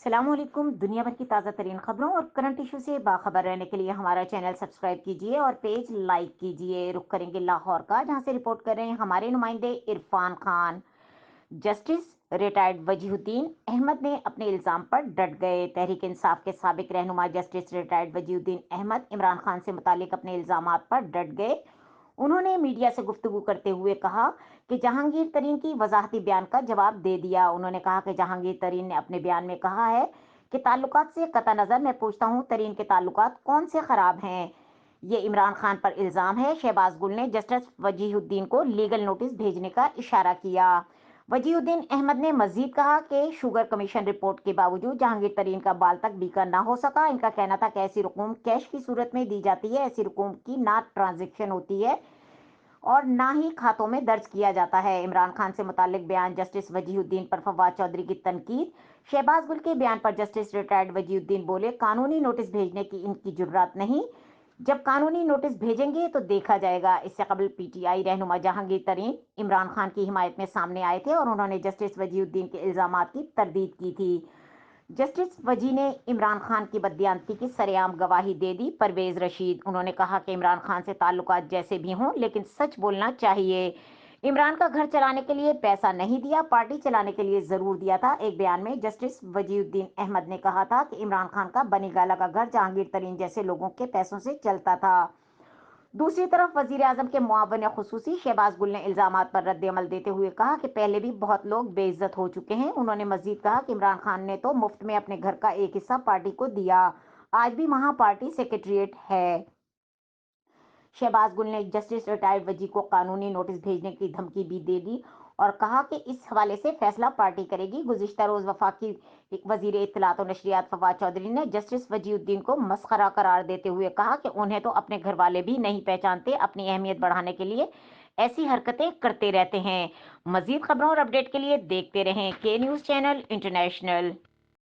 अस्सलाम वालेकुम। दुनिया भर की ताज़ा तरीन खबरों और करंट इशू से बाखबर रहने के लिए हमारा चैनल सब्सक्राइब कीजिए और पेज लाइक कीजिए। रुक करेंगे लाहौर का, जहां से रिपोर्ट कर रहे हैं हमारे नुमाइंदे इरफान खान। जस्टिस रिटायर्ड वजीहुद्दीन अहमद ने अपने इल्जाम पर डट गए। तहरीक इंसाफ के साबिक रहनुमा जस्टिस रिटायर्ड वजीहुद्दीन अहमद इमरान खान से मुतालिक अपने इल्जामात पर डट गए। उन्होंने मीडिया से गुफ्तगू करते हुए कहा कि जहांगीर तरीन की वजाहती बयान का जवाब दे दिया। उन्होंने कहा कि जहांगीर तरीन ने अपने बयान में कहा है कि ताल्लुकात से कता नजर मैं पूछता हूं तरीन के ताल्लुकात कौन से खराब हैं। ये इमरान खान पर इल्जाम है। शहबाज गुल ने जस्टिस वजीहुद्दीन को लीगल नोटिस भेजने का इशारा किया। वजीहुद्दीन अहमद ने मजीद कहा कि शुगर कमीशन रिपोर्ट के बावजूद जहांगीर तरीन का बाल तक बीका ना हो सका। इनका कहना था कि ऐसी रकूम कैश की सूरत में दी जाती है, ऐसी रकूम की ना ट्रांजेक्शन होती है और ना ही खातों में दर्ज किया जाता है। इमरान खान से मुतालिक बयान जस्टिस वजीहुद्दीन पर फवाद चौधरी की तनकीद। शहबाज गुल के बयान पर जस्टिस रिटायर्ड वजीहुद्दीन बोले, कानूनी नोटिस भेजने की इनकी जुर्रत नहीं, जब कानूनी नोटिस भेजेंगे तो देखा जाएगा। इससे कबल पीटीआई रहनुमा जहांगीर तरीन इमरान खान की हिमायत में सामने आए थे और उन्होंने जस्टिस वजीहुद्दीन के इल्जामात की तरदीद की थी। जस्टिस वजी ने इमरान खान की बददियानती की सरेआम गवाही दे दी। परवेज रशीद, उन्होंने कहा कि इमरान खान से ताल्लुकात जैसे भी हों लेकिन सच बोलना चाहिए। इमरान का घर चलाने के लिए पैसा नहीं दिया, पार्टी चलाने के लिए जरूर दिया था। एक बयान में जस्टिस वजीउद्दीन अहमद ने कहा था कि इमरान खान का बनी गाला का घर जहांगीर तरीन जैसे लोगों के पैसों से चलता था। दूसरी तरफ वजीर आजम के मुआवन खुसूसी शहबाज गुल ने इल्जामात पर रद्द अमल देते हुए कहा कि पहले भी बहुत लोग बेइज्जत हो चुके हैं। उन्होंने मजीद कहा कि इमरान खान ने तो मुफ्त में अपने घर का एक हिस्सा पार्टी को दिया, आज भी वहां पार्टी सेक्रेटरिएट है। शहबाज गुल ने जस्टिस रिटायर्ड वजी को कानूनी नोटिस भेजने की धमकी भी दे दी और कहा कि इस हवाले से फैसला पार्टी करेगी। गुज़िश्ता रोज वफाकी वजीर इत्तलात और नशरियात फवाद चौधरी ने जस्टिस वजीउद्दीन को मस्खरा करार देते हुए कहा कि उन्हें तो अपने घर वाले भी नहीं पहचानते, अपनी अहमियत बढ़ाने के लिए ऐसी हरकतें करते रहते हैं। मजीद खबरों और अपडेट के लिए देखते रहें के न्यूज़ चैनल इंटरनेशनल।